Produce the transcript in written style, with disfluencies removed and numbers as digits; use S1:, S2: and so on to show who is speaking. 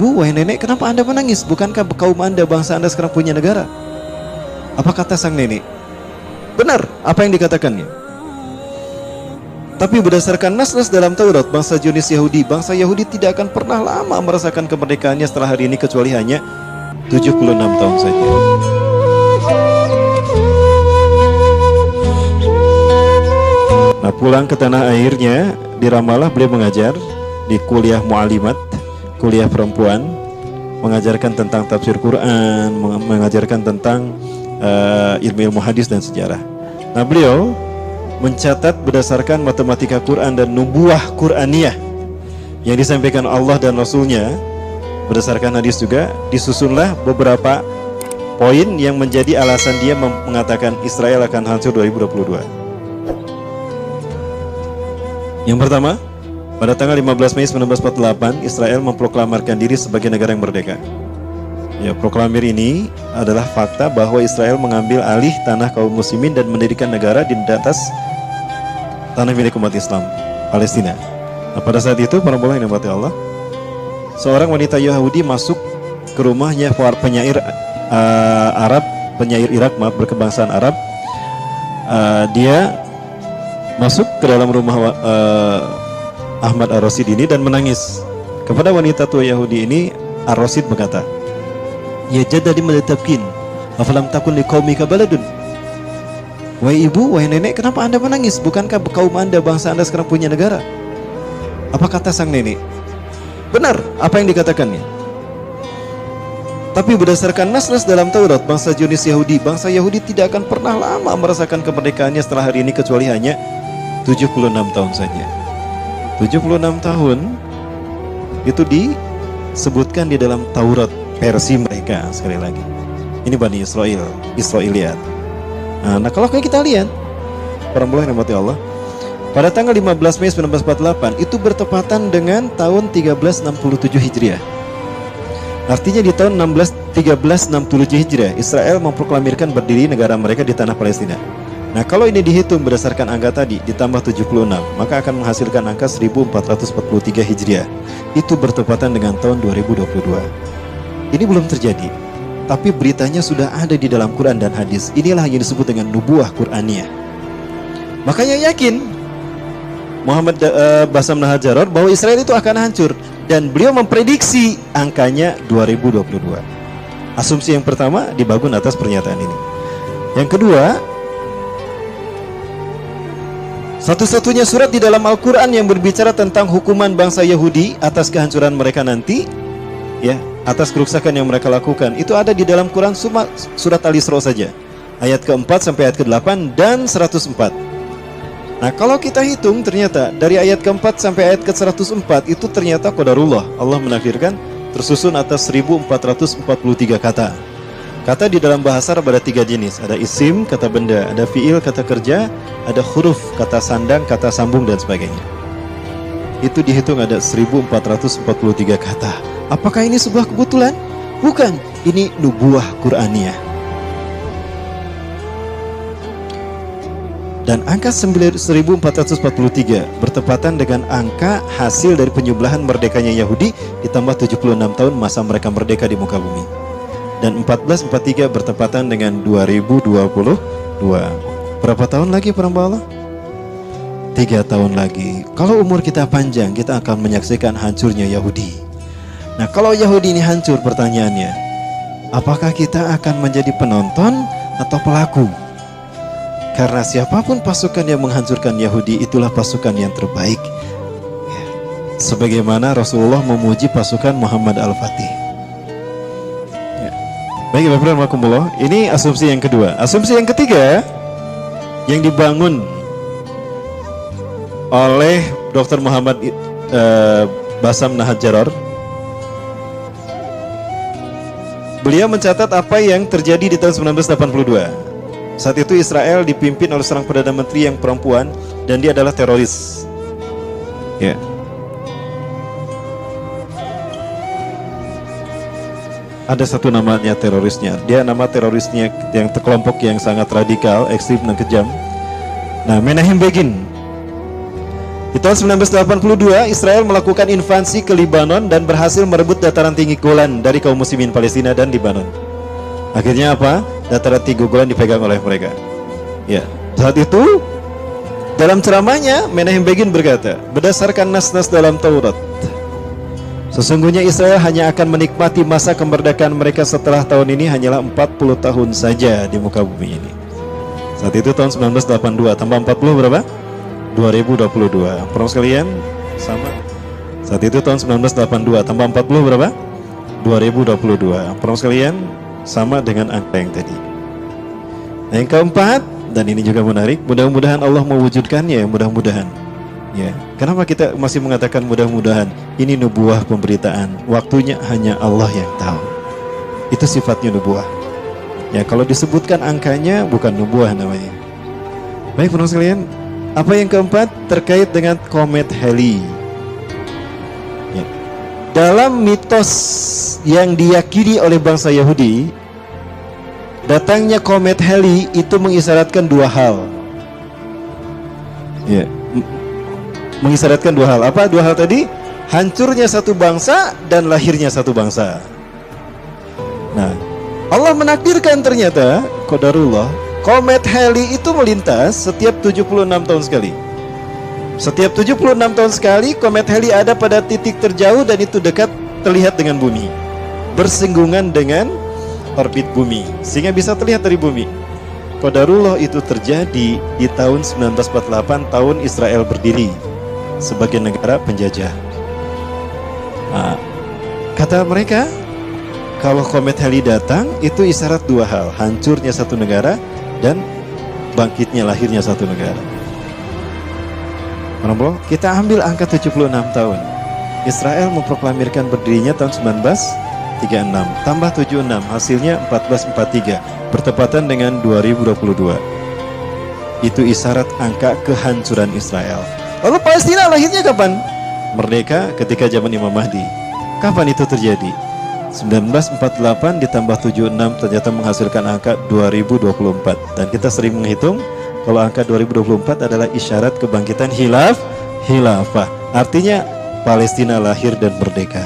S1: ibu, wahai nenek, kenapa Anda menangis? Bukankah kaum Anda, bangsa Anda sekarang punya negara? Apa kata sang nenek? Benar apa yang dikatakannya. Tapi berdasarkan nas-nas dalam Taurat, bangsa Zionis Yahudi, bangsa Yahudi tidak akan pernah lama merasakan kemerdekaannya setelah hari ini, kecuali hanya 76 tahun saja. Nah, pulang ke tanah airnya di Ramallah, beliau mengajar di kuliah mu'alimat, kuliah perempuan, mengajarkan tentang tafsir Quran, mengajarkan tentang ilmu-ilmu hadis dan sejarah. Nah, beliau mencatat berdasarkan matematika Quran dan nubuah Quraniyah yang disampaikan Allah dan Rasulnya, berdasarkan hadis juga, disusunlah beberapa poin yang menjadi alasan dia mengatakan Israel akan hancur 2022. Yang pertama, pada tanggal 15 Mei 1948, Israel memproklamarkan diri sebagai negara yang merdeka. Ya, proklamir ini adalah fakta bahwa Israel mengambil alih tanah kaum muslimin dan mendirikan negara di atas tanah milik umat Islam, Palestina. Nah, pada saat itu, para ulama yang dirahmati Allah, seorang wanita Yahudi masuk ke rumahnya penyair Arab, penyair Irak, berkebangsaan Arab. Dia masuk ke dalam rumah Ahmad Ar-Rasyid ini dan menangis. Kepada wanita tua Yahudi ini, Ar-Rasyid berkata, "Ya jadda lima tabkin, afalam takun liqaumika baladun." Wahai ibu, wahai nenek, kenapa Anda menangis? Bukankah kaum Anda, bangsa Anda sekarang punya negara? Apa kata sang nenek? Benar apa yang dikatakannya. Tapi berdasarkan nas-nas dalam Taurat, bangsa Zionis Yahudi, bangsa Yahudi tidak akan pernah lama merasakan kemerdekaannya setelah hari ini, kecuali hanya 76 tahun saja. 76 tahun itu disebutkan di dalam Taurat versi mereka. Sekali lagi, ini Bani Israel, Israiliyat. Nah, kalau kayak kita lihat, para mulai rahmati Allah, pada tanggal 15 Mei 1948 itu bertepatan dengan tahun 1367 Hijriah. Artinya di tahun 1367 Hijriah, Israel memproklamirkan berdiri negara mereka di tanah Palestina. Nah, kalau ini dihitung berdasarkan angka tadi ditambah 76, maka akan menghasilkan angka 1443 Hijriah. Itu bertepatan dengan tahun 2022. Ini belum terjadi, tapi beritanya sudah ada di dalam Quran dan hadis. Inilah yang disebut dengan nubuah Quraniyah. Makanya yakin Muhammad Bassam Nahajar bahwa Israel itu akan hancur, dan beliau memprediksi angkanya 2022. Asumsi yang pertama dibangun atas pernyataan ini. Yang kedua, satu-satunya surat di dalam Al-Quran yang berbicara tentang hukuman bangsa Yahudi atas kehancuran mereka nanti, ya, atas kerusakan yang mereka lakukan, itu ada di dalam Quran surat Al-Isra saja, ayat ke-4 sampai ayat ke-8 dan 104. Nah, kalau kita hitung, ternyata dari ayat ke-4 sampai ayat ke-104 itu ternyata qadarullah, Allah menakdirkan, tersusun atas 1443 kata. Kata di dalam bahasa Arab ada 3 jenis. Ada isim, kata benda, ada fiil, kata kerja, ada huruf, kata sandang, kata sambung, dan sebagainya. Itu dihitung ada 1443 kata. Apakah ini sebuah kebetulan? Bukan, ini nubuah Quraniyah. Dan angka 1443 bertepatan dengan angka hasil dari penyembelahan merdekanya Yahudi ditambah 76 tahun masa mereka merdeka di muka bumi. Dan 1443 bertepatan dengan 2022. Berapa tahun lagi para hamba Allah? 3 tahun lagi. Kalau umur kita panjang, kita akan menyaksikan hancurnya Yahudi. Nah, kalau Yahudi ini hancur, pertanyaannya, apakah kita akan menjadi penonton atau pelaku? Karena siapapun pasukan yang menghancurkan Yahudi, itulah pasukan yang terbaik, ya. Sebagaimana Rasulullah memuji pasukan Muhammad Al-Fatih, ya. Baik, Bapak-Bapak, ini asumsi yang kedua. Asumsi yang ketiga yang dibangun oleh Dr. Muhammad Bassam Nahajar, beliau mencatat apa yang terjadi di tahun 1982. Saat itu Israel dipimpin oleh seorang Perdana Menteri yang perempuan, dan dia adalah teroris, ya. Ada satu namanya terorisnya. Dia nama terorisnya yang kelompok yang sangat radikal, ekstrim dan kejam. Nah, Menachem Begin. Di tahun 1982, Israel melakukan invasi ke Libanon dan berhasil merebut dataran tinggi Golan dari kaum muslimin Palestina dan Libanon. Akhirnya apa? Dataran tinggi Golan dipegang oleh mereka. Ya, saat itu dalam ceramahnya Menahem Begin berkata, berdasarkan nas-nas dalam Taurat, sesungguhnya Israel hanya akan menikmati masa kemerdekaan mereka setelah tahun ini hanyalah 40 tahun saja di muka bumi ini. Saat itu tahun 1982 tambah 40 berapa? 2022. Para sekalian, sama. Saat itu tahun 1982 tambah 40 berapa? 2022. Para sekalian, sama dengan angka yang tadi. Nah, yang keempat, dan ini juga menarik, mudah-mudahan Allah mewujudkannya, mudah-mudahan. Ya, kenapa kita masih mengatakan mudah-mudahan? Ini nubuah pemberitaan. Waktunya hanya Allah yang tahu. Itu sifatnya nubuah. Ya, kalau disebutkan angkanya bukan nubuah namanya. Baik, para sekalian, apa yang keempat terkait dengan komet Halley. Ya. Dalam mitos yang diyakini oleh bangsa Yahudi, datangnya komet Halley itu mengisyaratkan dua hal. Ya, mengisyaratkan dua hal. Apa dua hal tadi? Hancurnya satu bangsa dan lahirnya satu bangsa. Nah, Allah menakdirkan ternyata qadarullah, komet Halley itu melintas setiap 76 tahun sekali. Setiap 76 tahun sekali komet Halley ada pada titik terjauh dan itu dekat terlihat dengan bumi, bersinggungan dengan orbit bumi, sehingga bisa terlihat dari bumi. Qadarullah itu terjadi di tahun 1948, tahun Israel berdiri sebagai negara penjajah. Nah, kata mereka, kalau komet Halley datang itu isyarat dua hal, hancurnya satu negara dan bangkitnya lahirnya satu negara. Bro, kita ambil angka 76 tahun. Israel memproklamirkan berdirinya tahun 1936, tambah 76, hasilnya 1443, bertepatan dengan 2022. Itu isyarat angka kehancuran Israel. Lalu Palestina lahirnya kapan? Merdeka ketika zaman Imam Mahdi. Kapan itu terjadi? 1948 ditambah 76 ternyata menghasilkan angka 2024. Dan kita sering menghitung kalau angka 2024 adalah isyarat kebangkitan khilafah. Artinya Palestina lahir dan merdeka.